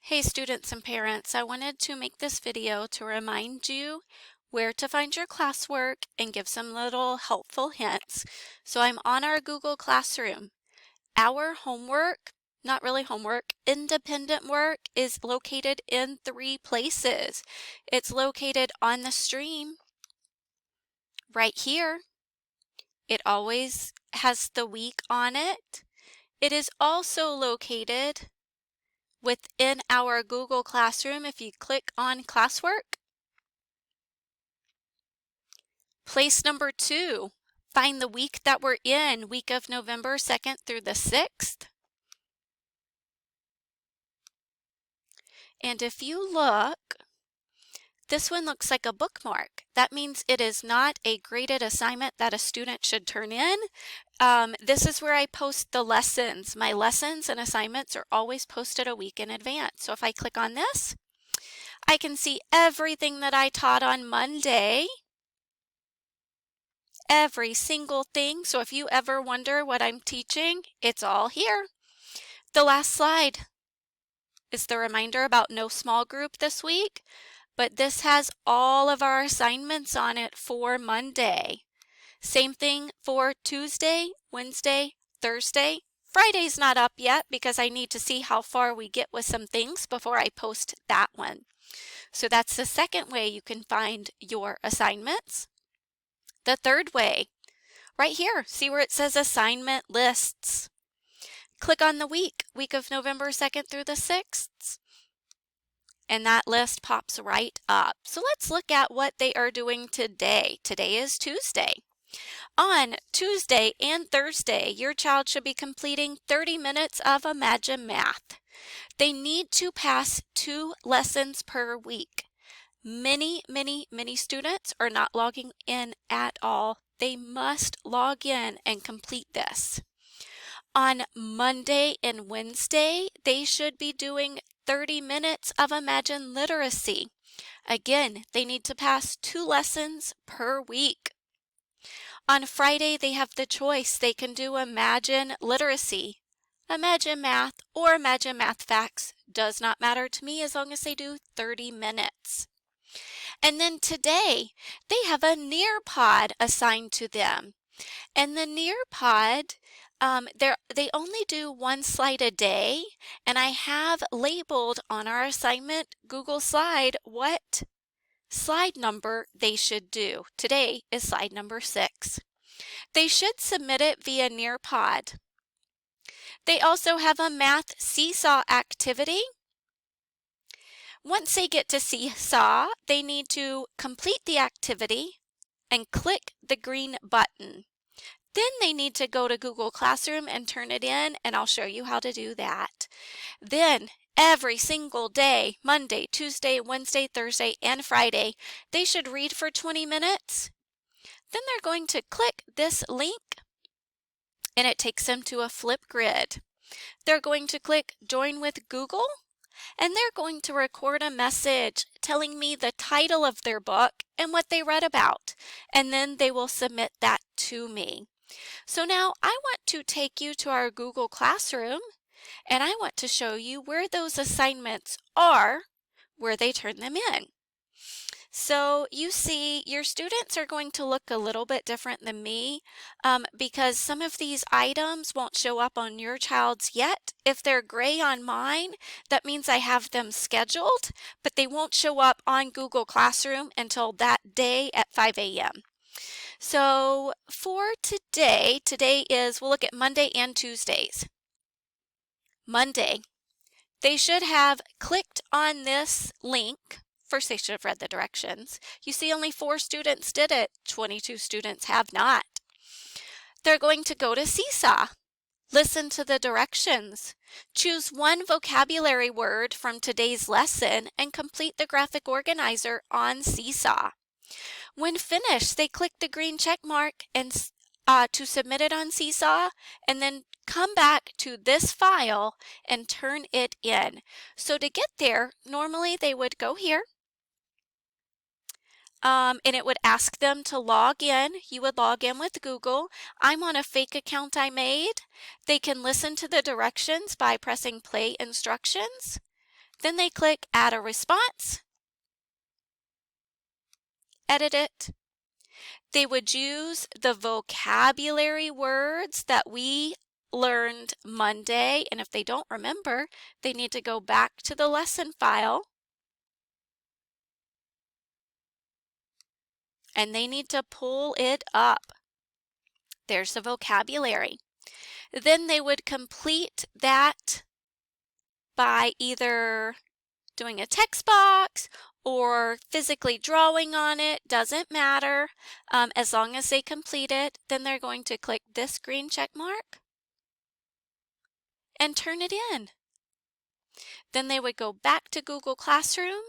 Hey students and parents, I wanted to make this video to remind you where to find your classwork and give some little helpful hints. So I'm on our Google Classroom. Our homework, not really homework, independent work is located in 3 places. It's located on the stream right here. It always has the week on it. It is also located within our Google Classroom. If you click on classwork, place number 2, find the week that we're in, week of November 2nd through the 6th. And if you look, this one looks like a bookmark. That means it is not a graded assignment that a student should turn in. This is where I post the lessons. My lessons and assignments are always posted a week in advance. So if I click on this, I can see everything that I taught on Monday. Every single thing. So if you ever wonder what I'm teaching, it's all here. The last slide is the reminder about no small group this week, but this has all of our assignments on it for Monday. Same thing for Tuesday, Wednesday, Thursday. Friday's not up yet because I need to see how far we get with some things before I post that one. So that's the second way you can find your assignments. The third way, right here, see where it says assignment lists. Click on the week of November 2nd through the 6th, and that list pops right up. So let's look at what they are doing today. Today is Tuesday. On Tuesday and Thursday, your child should be completing 30 minutes of Imagine Math. They need to pass 2 lessons per week. Many students are not logging in at all. They must log in and complete this. On Monday and Wednesday, they should be doing 30 minutes of Imagine Literacy. Again, they need to pass 2 lessons per week. On Friday, they have the choice. They can do Imagine Literacy, Imagine Math, or Imagine Math Facts. Does not matter to me as long as they do 30 minutes. And then today, they have a Nearpod assigned to them. And the Nearpod, they only do 1 slide a day, and I have labeled on our assignment Google slide what slide number they should do. Today is slide number 6. They should submit it via Nearpod. They also have a math seesaw activity. Once they get to Seesaw, they need to complete the activity and click the green button. Then they need to go to Google Classroom and turn it in, and I'll show you how to do that. Then every single day, Monday, Tuesday, Wednesday, Thursday, and Friday, they should read for 20 minutes. Then they're going to click this link, and it takes them to a Flipgrid. They're going to click Join with Google, and they're going to record a message telling me the title of their book and what they read about, and then they will submit that to me. So now I want to take you to our Google Classroom, and I want to show you where those assignments are, where they turn them in. So you see, your students are going to look a little bit different than me because some of these items won't show up on your child's yet. If they're gray on mine, that means I have them scheduled, but they won't show up on Google Classroom until that day at 5 a.m. So for today is, we'll look at Monday and Tuesdays. Monday, they should have clicked on this link. First, they should have read the directions. You see only 4 students did it. 22 students have not. They're going to go to Seesaw. Listen to the directions. Choose 1 vocabulary word from today's lesson and complete the graphic organizer on Seesaw. When finished, they click the green check mark and to submit it on Seesaw, and then come back to this file and turn it in. So to get there, normally they would go here, and it would ask them to log in. You would log in with Google. I'm on a fake account I made. They can listen to the directions by pressing play instructions. Then they click Add a Response, edit it. They would use the vocabulary words that we learned Monday, and if they don't remember, they need to go back to the lesson file and they need to pull it up. There's the vocabulary. Then they would complete that by either doing a text box or physically drawing on it, doesn't matter. As long as they complete it, then they're going to click this green check mark and turn it in. Then they would go back to Google Classroom.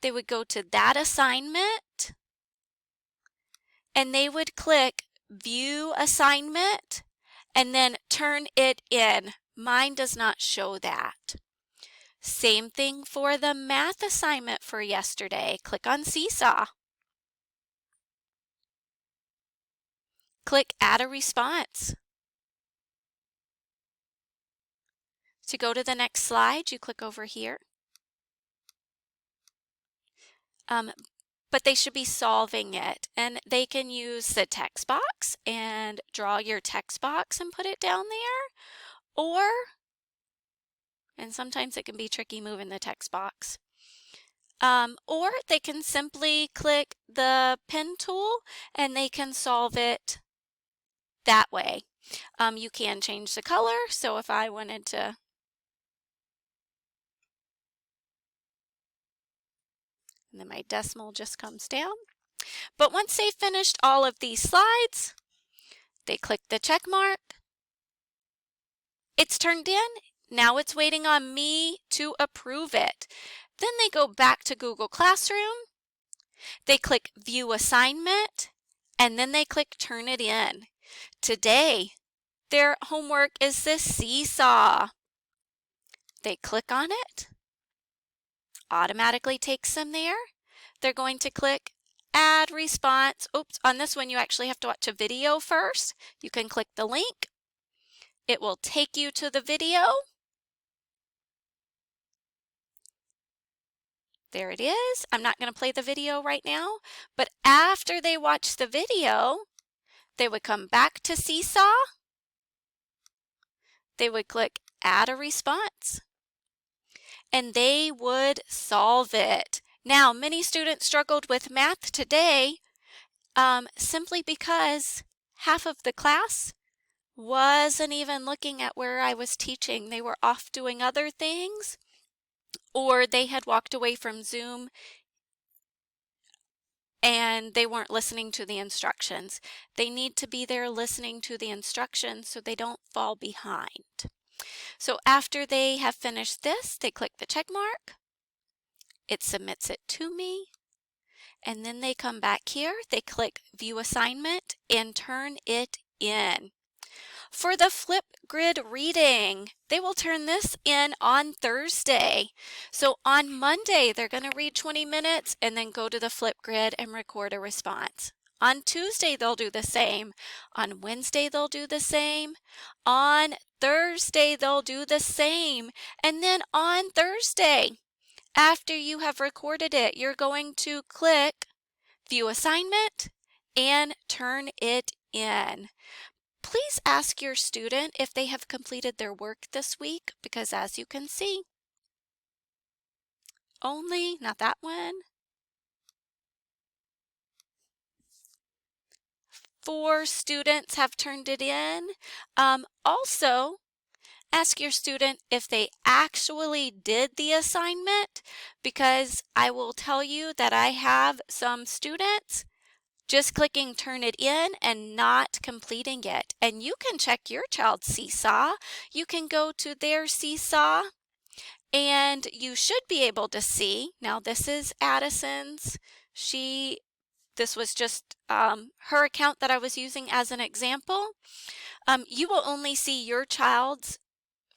They would go to that assignment and they would click View Assignment and then turn it in. Mine does not show that. Same thing for the math assignment for yesterday. Click on Seesaw. Click Add a Response. To go to the next slide, you click over here. But they should be solving it, and they can use the text box and draw your text box and put it down there, and sometimes it can be tricky moving the text box, or they can simply click the pen tool and they can solve it that way. You can change the color, so if I wanted to and then my decimal just comes down. But once they've finished all of these slides, they click the check mark. It's turned in. Now it's waiting on me to approve it. Then they go back to Google Classroom. They click View Assignment, and then they click Turn it in. Today, their homework is the seesaw. They click on it. Automatically takes them there. They're going to click Add Response. Oops, on this one you actually have to watch a video first. You can click the link. It will take you to the video. There it is. I'm not going to play the video right now, but after they watch the video, they would come back to Seesaw. They would click Add a Response, and they would solve it. Now, many students struggled with math today simply because half of the class wasn't even looking at where I was teaching. They were off doing other things, or they had walked away from Zoom and they weren't listening to the instructions. They need to be there listening to the instructions so they don't fall behind. So after they have finished this, they click the check mark. It submits it to me. And then they come back here, they click View Assignment and turn it in. For the Flipgrid reading, they will turn this in on Thursday. So on Monday, they're going to read 20 minutes and then go to the Flipgrid and record a response. On Tuesday, they'll do the same. On Wednesday, they'll do the same. On Thursday, they'll do the same. And then on Thursday, after you have recorded it, you're going to click View Assignment and turn it in. Please ask your student if they have completed their work this week, because as you can see, only, not that one, 4 students have turned it in. Also, ask your student if they actually did the assignment, because I will tell you that I have some students just clicking turn it in and not completing it. And you can check your child's Seesaw. You can go to their Seesaw and you should be able to see. Now this is Addison's. This was just her account that I was using as an example. You will only see your child's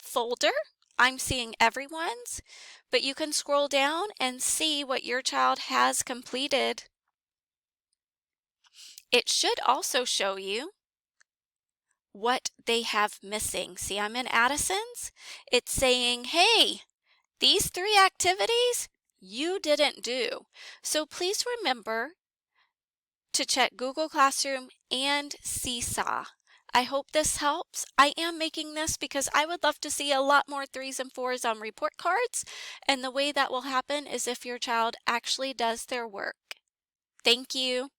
folder. I'm seeing everyone's, but you can scroll down and see what your child has completed. It should also show you what they have missing. See, I'm in Addison's. It's saying, hey, These 3 activities you didn't do. So please remember to check Google Classroom and Seesaw. I hope this helps. I am making this because I would love to see a lot more 3s and 4s on report cards, and the way that will happen is if your child actually does their work. Thank you.